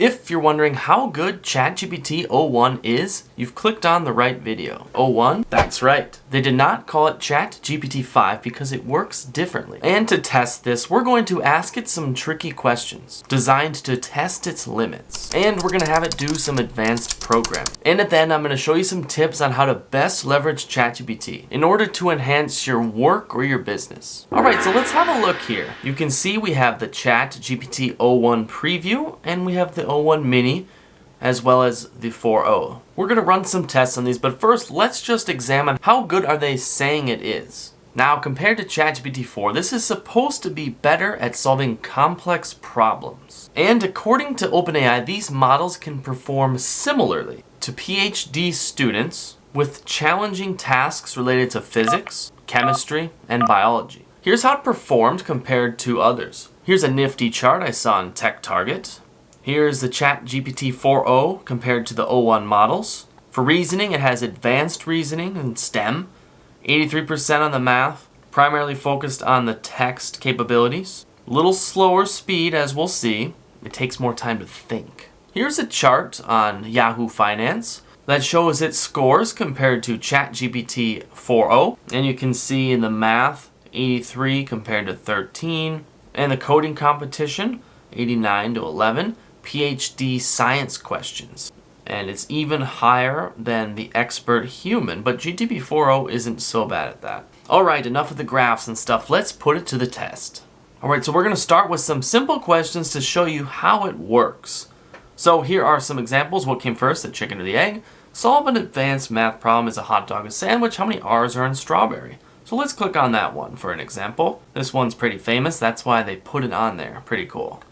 If you're wondering how good ChatGPT o1 is, you've clicked on the right video. o1? That's right. They did not call it ChatGPT-5 because it works differently. And to test this, we're going to ask it some tricky questions designed to test its limits. And we're going to have it do some advanced programming. And at the end, I'm going to show you some tips on how to best leverage ChatGPT in order to enhance your work or your business. Alright, so let's have a look here. You can see we have the ChatGPT o1 preview and we have the o1 mini as well as the 4.0. We're going to run some tests on these, but first let's just examine how good are they saying it is. Now, compared to ChatGPT 4, this is supposed to be better at solving complex problems. And according to OpenAI, these models can perform similarly to PhD students with challenging tasks related to physics, chemistry, and biology. Here's how it performed compared to others. Here's a nifty chart I saw in TechTarget. Here's the ChatGPT 4.0 compared to the o1 models. For reasoning, it has advanced reasoning and STEM, 83% on the math, primarily focused on the text capabilities. A little slower speed, as we'll see. It takes more time to think. Here's a chart on Yahoo Finance that shows its scores compared to ChatGPT 4.0. And you can see in the math, 83 compared to 13. And the coding competition, 89 to 11. PhD science questions. And it's even higher than the expert human, but GPT 4.0 isn't so bad at that. Alright, enough of the graphs and stuff, let's put it to the test. Alright, so we're going to start with some simple questions to show you how it works. So here are some examples. What came first, the chicken or the egg? Solve an advanced math problem. Is a hot dog a sandwich? How many R's are in strawberry? So let's click on that one for an example. This one's pretty famous, that's why they put it on there. Pretty cool.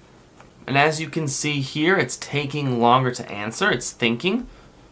And as you can see here, it's taking longer to answer. It's thinking.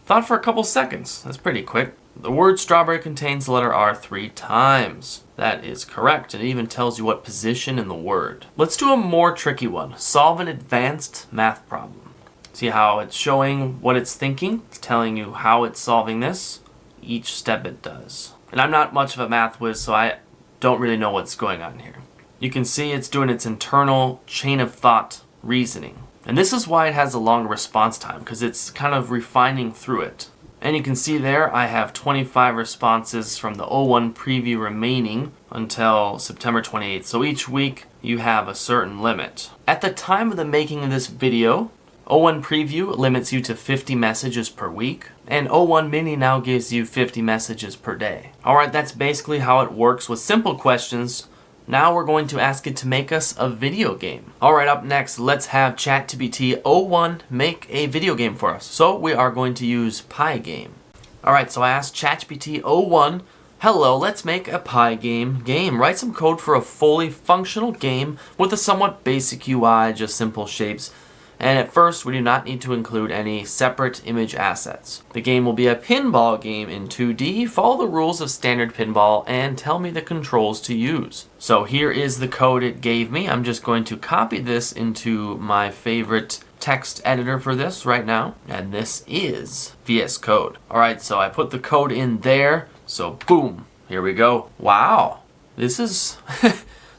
Thought for a couple seconds. That's pretty quick. The word strawberry contains the letter R 3 times. That is correct. It even tells you what position in the word. Let's do a more tricky one. Solve an advanced math problem. See how it's showing what it's thinking? It's telling you how it's solving this. Each step it does. And I'm not much of a math whiz, so I don't really know what's going on here. You can see it's doing its internal chain of thought reasoning. And this is why it has a longer response time, because it's kind of refining through it. And you can see there I have 25 responses from the o1 preview remaining until September 28th. So each week you have a certain limit. At the time of the making of this video, o1 preview limits you to 50 messages per week, and o1 mini now gives you 50 messages per day. Alright, that's basically how it works with simple questions. Now we're going to ask it to make us a video game. Alright, up next, let's have ChatGPT o1 make a video game for us. So we are going to use Pygame. Alright, so I asked ChatGPT o1, hello, let's make a Pygame game. Write some code for a fully functional game with a somewhat basic UI, just simple shapes. And at first, we do not need to include any separate image assets. The game will be a pinball game in 2D. Follow the rules of standard pinball and tell me the controls to use. So here is the code it gave me. I'm just going to copy this into my favorite text editor for this right now. And this is VS Code. Alright, so I put the code in there. So boom, here we go. Wow, this is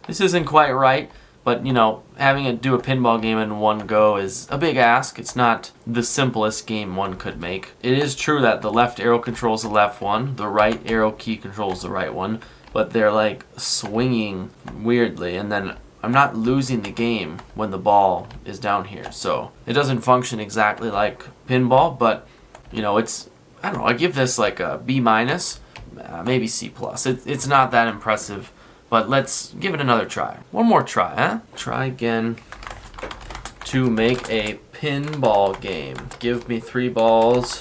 this isn't quite right. But, you know, having it do a pinball game in one go is a big ask. It's not the simplest game one could make. It is true that the left arrow controls the left one, the right arrow key controls the right one, but they're like swinging weirdly, and then I'm not losing the game when the ball is down here. So it doesn't function exactly like pinball, but, you know, it's, I don't know, I give this like a B-, maybe C+. It's not that impressive. But let's give it another try. One more try, huh? Try again to make a pinball game. Give me 3 balls.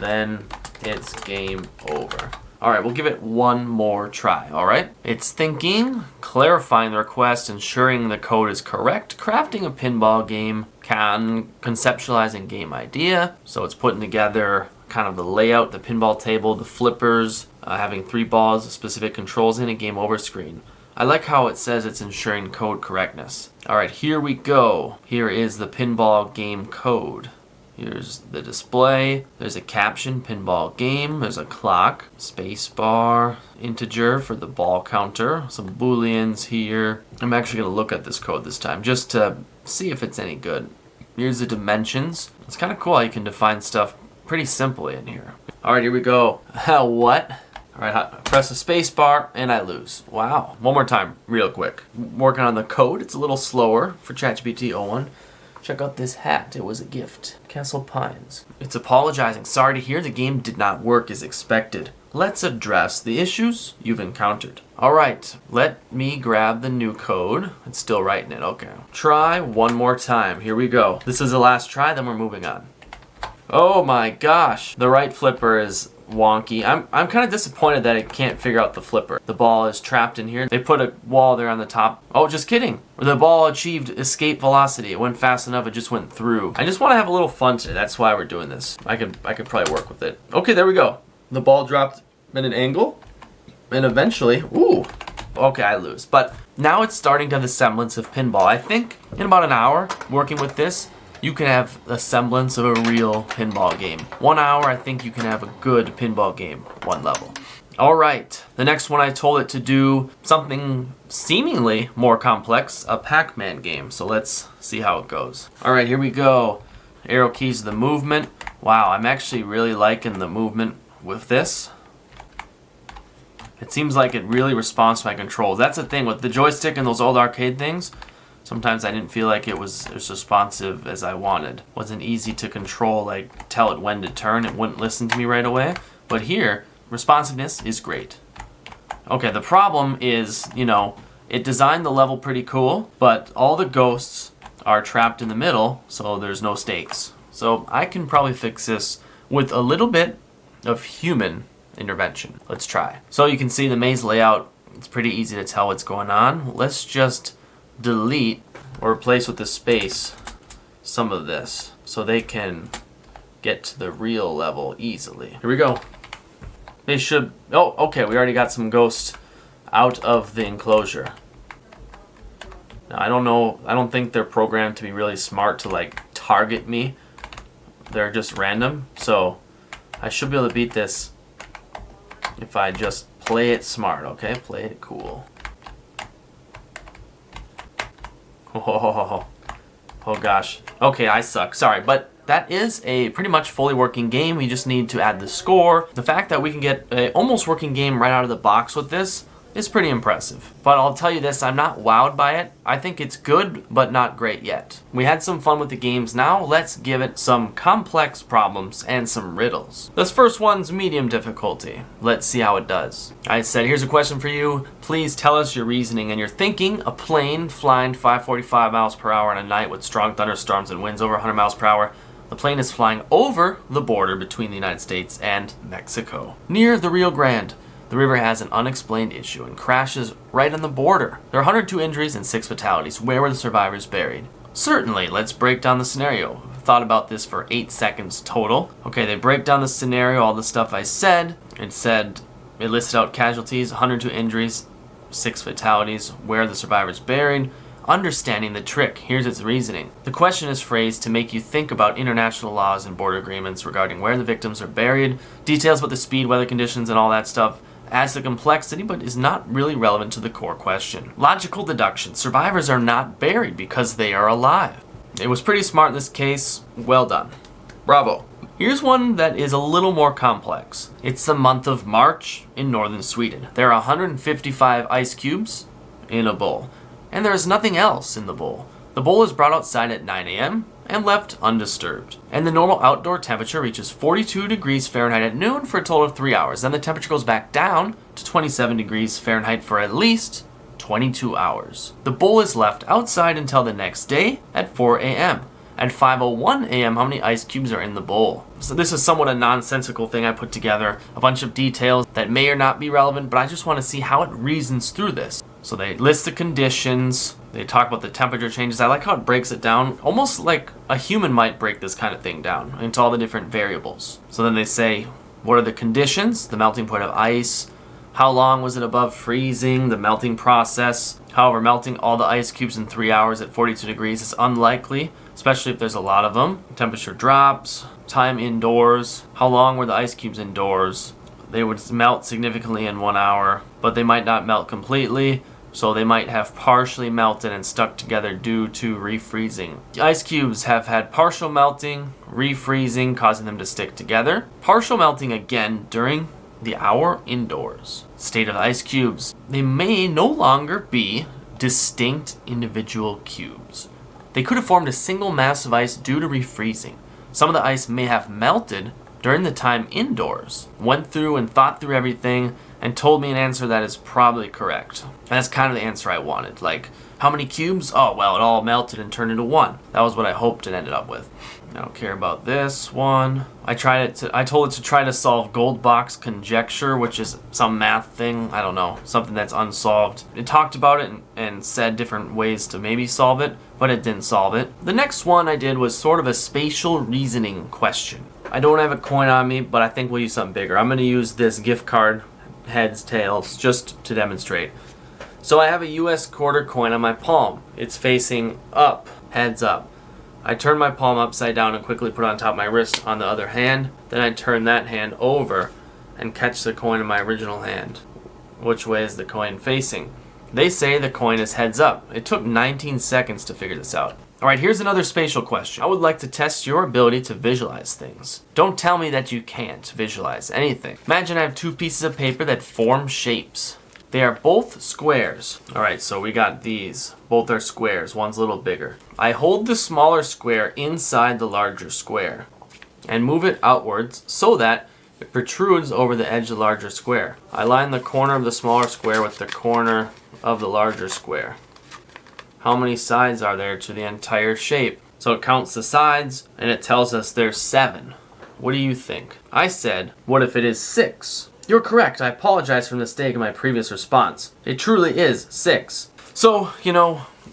Then it's game over. Alright, we'll give it one more try, alright? It's thinking, clarifying the request, ensuring the code is correct, crafting a pinball game, conceptualizing game idea. So it's putting together kind of the layout, the pinball table, the flippers, having 3 balls, specific controls in a game over screen. I like how it says it's ensuring code correctness. Alright, here we go. Here is the pinball game code. Here's the display. There's a caption, pinball game. There's a clock, space bar, integer for the ball counter, some booleans here. I'm actually going to look at this code this time just to See if it's any good. Here's the dimensions. It's kind of cool how you can define stuff pretty simply in here. All right, here we go. What? All right, I press the space bar and I lose. Wow. One more time, real quick. Working on the code. It's a little slower for ChatGPT 01. Check out this hat. It was a gift. Castle Pines. It's apologizing. Sorry to hear the game did not work as expected. Let's address the issues you've encountered. All right, let me grab the new code. It's still writing it. Okay. Try one more time. Here we go. This is the last try, then we're moving on. Oh my gosh. The right flipper is wonky. I'm kind of disappointed that it can't figure out the flipper. The ball is trapped in here. They put a wall there on the top. Oh, just kidding. The ball achieved escape velocity. It went fast enough, it just went through. I just want to have a little fun today. That's why we're doing this. I could probably work with it. Okay, there we go. The ball dropped at an angle, and eventually, ooh, okay, I lose. But now it's starting to have the semblance of pinball. I think in about an hour working with this, you can have a semblance of a real pinball game. 1 hour, I think you can have a good pinball game, one level. All right, the next one I told it to do something seemingly more complex, a Pac-Man game. So let's see how it goes. All right, here we go. Arrow keys, the movement. Wow, I'm actually really liking the movement with this. It seems like it really responds to my controls. That's the thing with the joystick and those old arcade things. Sometimes I didn't feel like it was as responsive as I wanted. It wasn't easy to control, like tell it when to turn. It wouldn't listen to me right away. But here, responsiveness is great. Okay, the problem is, it designed the level pretty cool, but all the ghosts are trapped in the middle, so there's no stakes. So I can probably fix this with a little bit of human intervention. Let's try. So you can see the maze layout. It's pretty easy to tell what's going on. Let's just delete or replace with the space some of this so they can get to the real level easily. Here we go. They should, oh, okay, we already got some ghosts out of the enclosure. Now, I don't think they're programmed to be really smart to like target me. They're just random, so I should be able to beat this if I just play it smart, okay? Play it cool. Oh gosh. Okay, I suck. Sorry, but that is a pretty much fully working game. We just need to add the score. The fact that we can get an almost working game right out of the box with this is pretty impressive. But I'll tell you this, I'm not wowed by it. I think it's good, but not great yet. We had some fun with the games. Now let's give it some complex problems and some riddles. This first one's medium difficulty. Let's see how it does. I said, here's a question for you. Please tell us your reasoning and your thinking. A plane flying 545 miles per hour on a night with strong thunderstorms and winds over 100 miles per hour. The plane is flying over the border between the United States and Mexico. Near the Rio Grande, the river has an unexplained issue and crashes right on the border. There are 102 injuries and 6 fatalities. Where were the survivors buried? Certainly, let's break down the scenario. I've thought about this for 8 seconds total. Okay, they break down the scenario, all the stuff I said. It listed out casualties, 102 injuries, 6 fatalities. Where are the survivors buried? Understanding the trick. Here's its reasoning. The question is phrased to make you think about international laws and border agreements regarding where the victims are buried, details about the speed, weather conditions, and all that stuff. Adds to complexity, but is not really relevant to the core question. Logical deduction. Survivors are not buried because they are alive. It was pretty smart in this case. Well done. Bravo. Here's one that is a little more complex. It's the month of March in northern Sweden. There are 155 ice cubes in a bowl, and there is nothing else in the bowl. The bowl is brought outside at 9 a.m. and left undisturbed. And the normal outdoor temperature reaches 42 degrees Fahrenheit at noon for a total of 3 hours. Then the temperature goes back down to 27 degrees Fahrenheit for at least 22 hours. The bowl is left outside until the next day at 4 a.m. At 5:01 a.m., how many ice cubes are in the bowl? So this is somewhat a nonsensical thing I put together. A bunch of details that may or not be relevant, but I just want to see how it reasons through this. So they list the conditions. They talk about the temperature changes. I like how it breaks it down, almost like a human might break this kind of thing down into all the different variables. So then they say, what are the conditions? The melting point of ice. How long was it above freezing? The melting process. However, melting all the ice cubes in 3 hours at 42 degrees is unlikely, especially if there's a lot of them. Temperature drops. Time indoors. How long were the ice cubes indoors? They would melt significantly in 1 hour, but they might not melt completely. So they might have partially melted and stuck together due to refreezing. The ice cubes have had partial melting, refreezing, causing them to stick together. Partial melting again during the hour indoors. State of the ice cubes. They may no longer be distinct individual cubes. They could have formed a single mass of ice due to refreezing. Some of the ice may have melted during the time indoors, went through and thought through everything, and told me an answer that is probably correct. And that's kind of the answer I wanted. Like, how many cubes? Oh, well, it all melted and turned into one. That was what I hoped it ended up with. I don't care about this one. I told it to try to solve Goldbach's conjecture, which is some math thing. I don't know, something that's unsolved. It talked about it and said different ways to maybe solve it, but it didn't solve it. The next one I did was sort of a spatial reasoning question. I don't have a coin on me, but I think we'll use something bigger. I'm going to use this gift card, heads, tails, just to demonstrate. So I have a US quarter coin on my palm. It's facing up, heads up. I turn my palm upside down and quickly put it on top of my wrist on the other hand. Then I turn that hand over and catch the coin in my original hand. Which way is the coin facing? They say the coin is heads up. It took 19 seconds to figure this out. Alright, here's another spatial question. I would like to test your ability to visualize things. Don't tell me that you can't visualize anything. Imagine I have two pieces of paper that form shapes. They are both squares. Alright, so we got these. Both are squares. One's a little bigger. I hold the smaller square inside the larger square and move it outwards so that it protrudes over the edge of the larger square. I line the corner of the smaller square with the corner of the larger square. How many sides are there to the entire shape? So it counts the sides and it tells us there's 7. What do you think? I said, what if it is 6? You're correct. I apologize for the mistake in my previous response. It truly is 6. So,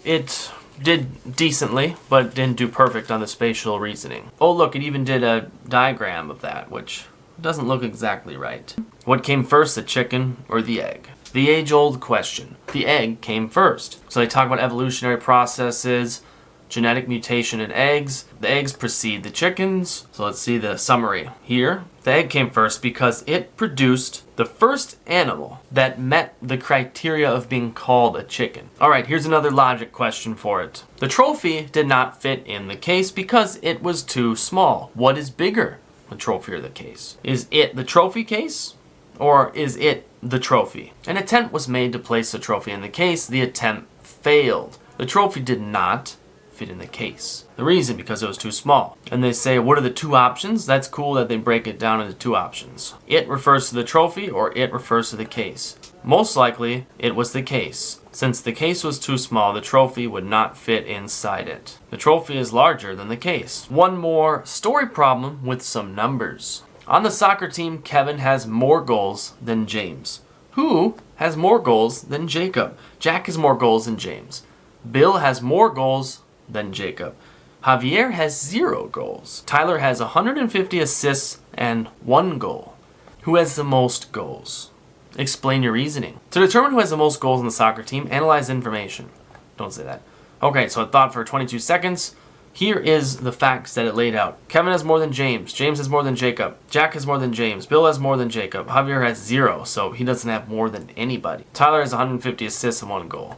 it did decently, but didn't do perfect on the spatial reasoning. Oh look, it even did a diagram of that, which doesn't look exactly right. What came first, the chicken or the egg? The age-old question. The egg came first. So they talk about evolutionary processes, genetic mutation in eggs. The eggs precede the chickens. So let's see the summary here. The egg came first because it produced the first animal that met the criteria of being called a chicken. Alright, here's another logic question for it. The trophy did not fit in the case because it was too small. What is bigger, the trophy or the case? Is it the trophy case? Or is it the trophy? An attempt was made to place the trophy in the case. The attempt failed. The trophy did not fit in the case. The reason, because it was too small. And they say, what are the two options? That's cool that they break it down into two options. It refers to the trophy or it refers to the case. Most likely, it was the case. Since the case was too small, the trophy would not fit inside it. The trophy is larger than the case. One more story problem with some numbers. On the soccer team, Kevin has more goals than James. Who has more goals than Jacob? Jack has more goals than James. Bill has more goals than Jacob. Javier has 0 goals. Tyler has 150 assists and 1 goal. Who has the most goals? Explain your reasoning. To determine who has the most goals on the soccer team, analyze information. Don't say that. Okay, so I thought for 22 seconds. Here is the facts that it laid out. Kevin has more than James. James has more than Jacob. Jack has more than James. Bill has more than Jacob. Javier has 0, so he doesn't have more than anybody. Tyler has 150 assists and 1 goal.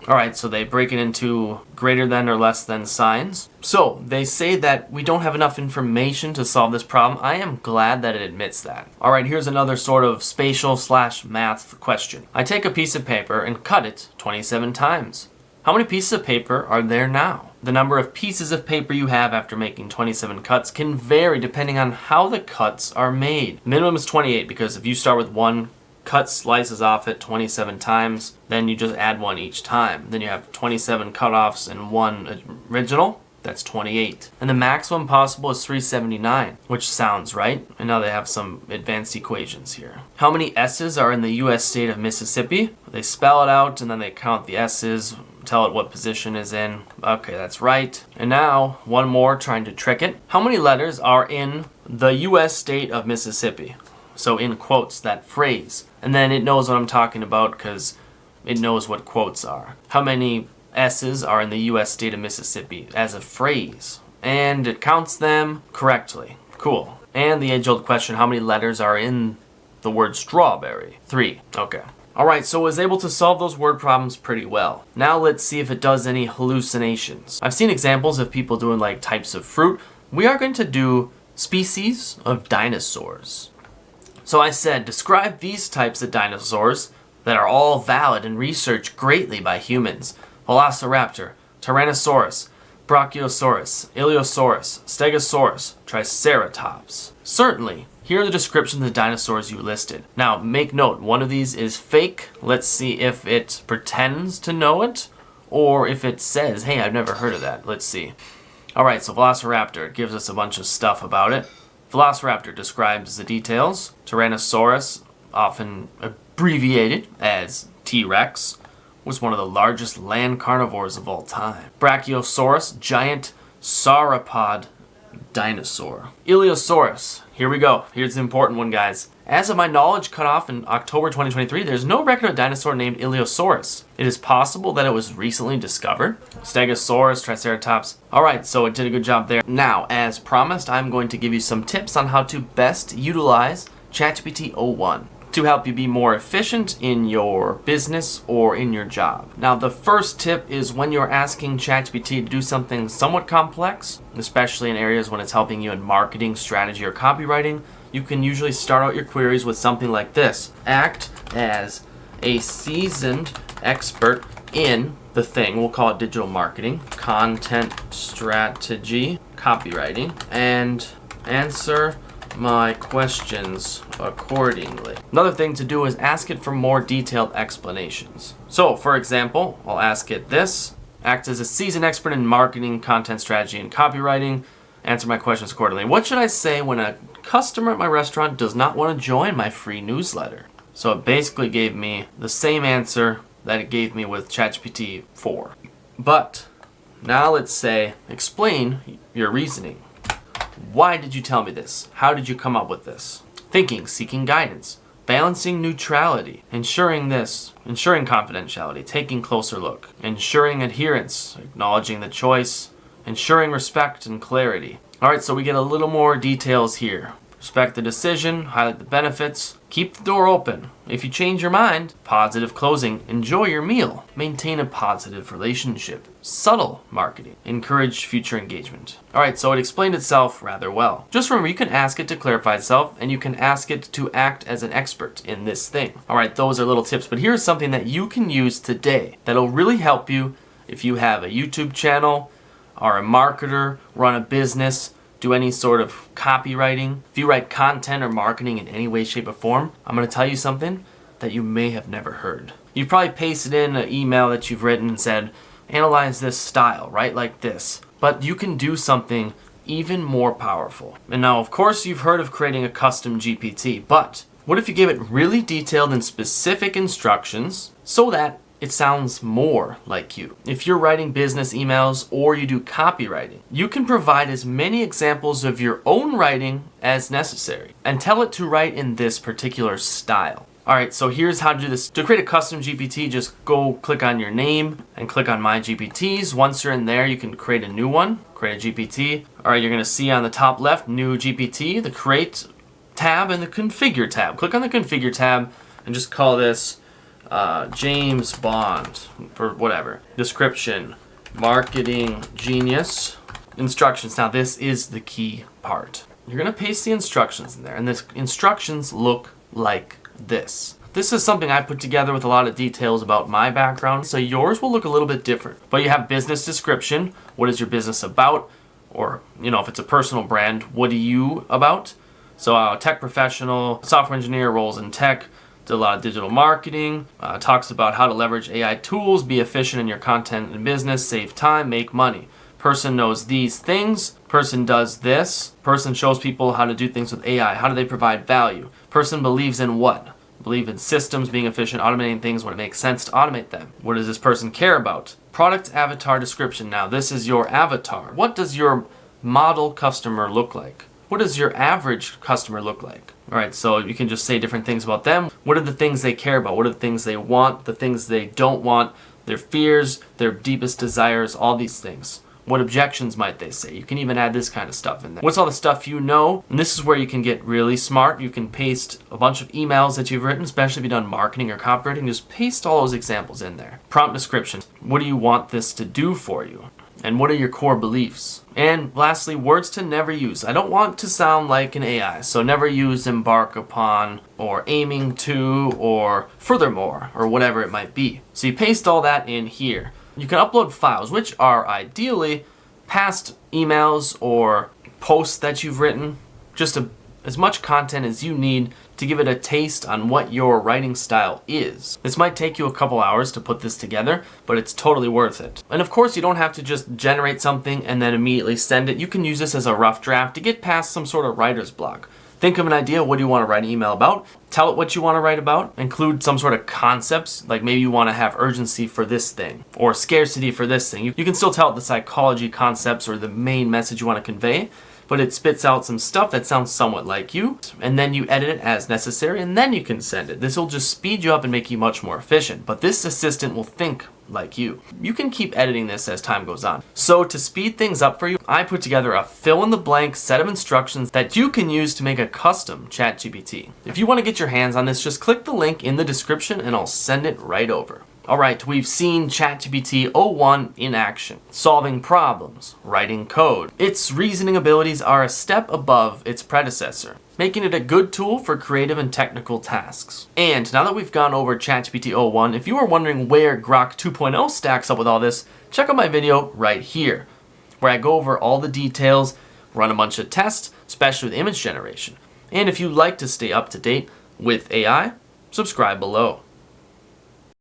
Alright, so they break it into greater than or less than signs. So, they say that we don't have enough information to solve this problem. I am glad that it admits that. Alright, here's another sort of spatial/math question. I take a piece of paper and cut it 27 times. How many pieces of paper are there now? The number of pieces of paper you have after making 27 cuts can vary depending on how the cuts are made. Minimum is 28 because if you start with 1, cut slices off it 27 times, then you just add 1 each time. Then you have 27 cutoffs and 1 original. That's 28. And the maximum possible is 379, which sounds right. And now they have some advanced equations here. How many S's are in the US state of Mississippi? They spell it out and then they count the S's, tell it what position is in. Okay, that's right. And now, one more trying to trick it. How many letters are in the US state of Mississippi? So in quotes, that phrase. And then it knows what I'm talking about because it knows what quotes are. How many S's are in the US state of Mississippi as a phrase? And it counts them correctly. Cool. And the age-old question, how many letters are in the word strawberry? 3. Okay. Alright, so it was able to solve those word problems pretty well. Now let's see if it does any hallucinations. I've seen examples of people doing like types of fruit. We are going to do species of dinosaurs. So I said, describe these types of dinosaurs that are all valid and researched greatly by humans. Velociraptor, Tyrannosaurus, Brachiosaurus, Iliosaurus, Stegosaurus, Triceratops. Certainly, here are the descriptions of the dinosaurs you listed. Now, make note, one of these is fake. Let's see if it pretends to know it, or if it says, hey, I've never heard of that. Let's see. Alright, so Velociraptor, it gives us a bunch of stuff about it. Velociraptor describes the details. Tyrannosaurus, often abbreviated as T-Rex, was one of the largest land carnivores of all time. Brachiosaurus, giant sauropod dinosaur. Iliosaurus, here we go. Here's the important one, guys. As of my knowledge cut off in October 2023, there's no record of a dinosaur named Iliosaurus. It is possible that it was recently discovered. Stegosaurus, Triceratops. Alright, so it did a good job there. Now, as promised, I'm going to give you some tips on how to best utilize ChatGPT o1 to help you be more efficient in your business or in your job. Now, the first tip is when you're asking ChatGPT to do something somewhat complex, especially in areas when it's helping you in marketing, strategy, or copywriting, you can usually start out your queries with something like this. Act as a seasoned expert in the thing, we'll call it digital marketing, content strategy, copywriting, and answer my questions accordingly. Another thing to do is ask it for more detailed explanations. So, for example, I'll ask it this. Act as a seasoned expert in marketing, content strategy, and copywriting. Answer my questions accordingly. What should I say when a customer at my restaurant does not want to join my free newsletter? So it basically gave me the same answer that it gave me with ChatGPT 4. But now let's say, explain your reasoning. Why did you tell me this? How did you come up with this? Thinking, seeking guidance, balancing neutrality, ensuring confidentiality, taking closer look, ensuring adherence, acknowledging the choice, ensuring respect and clarity. Alright, so we get a little more details here. Respect the decision, highlight the benefits, keep the door open. If you change your mind, positive closing, enjoy your meal, maintain a positive relationship, subtle marketing, encourage future engagement. Alright, so it explained itself rather well. Just remember, you can ask it to clarify itself, and you can ask it to act as an expert in this thing. Alright, those are little tips, but here's something that you can use today that'll really help you if you have a YouTube channel, are a marketer, run a business, do any sort of copywriting. If you write content or marketing in any way, shape, or form, I'm going to tell you something that you may have never heard. You've probably pasted in an email that you've written and said, analyze this style, write like this. But you can do something even more powerful. And now, of course, you've heard of creating a custom GPT, but what if you give it really detailed and specific instructions so that it sounds more like you? If you're writing business emails or you do copywriting, you can provide as many examples of your own writing as necessary and tell it to write in this particular style. Alright, so here's how to do this. To create a custom GPT, just go click on your name and click on My GPTs. Once you're in there, you can create a new one, create a GPT. Alright, you're going to see on the top left, New GPT, the Create tab, and the Configure tab. Click on the Configure tab and just call this James Bond, for whatever. Description, marketing genius. Instructions. Now this is the key part. You're going to paste the instructions in there, and the instructions look like this. This is something I put together with a lot of details about my background, so yours will look a little bit different. But you have business description, what is your business about? Or, if it's a personal brand, what are you about? So tech professional, software engineer, roles in tech, did a lot of digital marketing, talks about how to leverage AI tools, be efficient in your content and business, save time, make money. Person knows these things, person does this, person shows people how to do things with AI, how do they provide value, person believes in what? Believe in systems, being efficient, automating things when it makes sense to automate them. What does this person care about? Product avatar description. Now this is your avatar. What does your model customer look like? What does your average customer look like? Alright, so you can just say different things about them. What are the things they care about? What are the things they want? The things they don't want? Their fears, their deepest desires, all these things. What objections might they say? You can even add this kind of stuff in there. What's all the stuff you know? And this is where you can get really smart. You can paste a bunch of emails that you've written, especially if you've done marketing or copywriting. Just paste all those examples in there. Prompt description. What do you want this to do for you? And what are your core beliefs? And lastly, words to never use. I don't want to sound like an AI, so never use embark upon or aiming to or furthermore or whatever it might be. So you paste all that in here. You can upload files, which are ideally past emails or posts that you've written, just as much content as you need to give it a taste on what your writing style is. This might take you a couple hours to put this together, but it's totally worth it. And of course, you don't have to just generate something and then immediately send it. You can use this as a rough draft to get past some sort of writer's block. Think of an idea. What do you want to write an email about? Tell it what you want to write about. Include some sort of concepts, like maybe you want to have urgency for this thing or scarcity for this thing. You can still tell it the psychology concepts or the main message you want to convey, but it spits out some stuff that sounds somewhat like you, and then you edit it as necessary, and then you can send it. This will just speed you up and make you much more efficient, but this assistant will think like you. You can keep editing this as time goes on. So to speed things up for you, I put together a fill-in-the-blank set of instructions that you can use to make a custom ChatGPT. If you want to get your hands on this, just click the link in the description and I'll send it right over. Alright, we've seen ChatGPT 01 in action. Solving problems, writing code. Its reasoning abilities are a step above its predecessor, making it a good tool for creative and technical tasks. And now that we've gone over ChatGPT 01, if you are wondering where Grok 2.0 stacks up with all this, check out my video right here, where I go over all the details, run a bunch of tests, especially with image generation. And if you'd like to stay up to date with AI, subscribe below.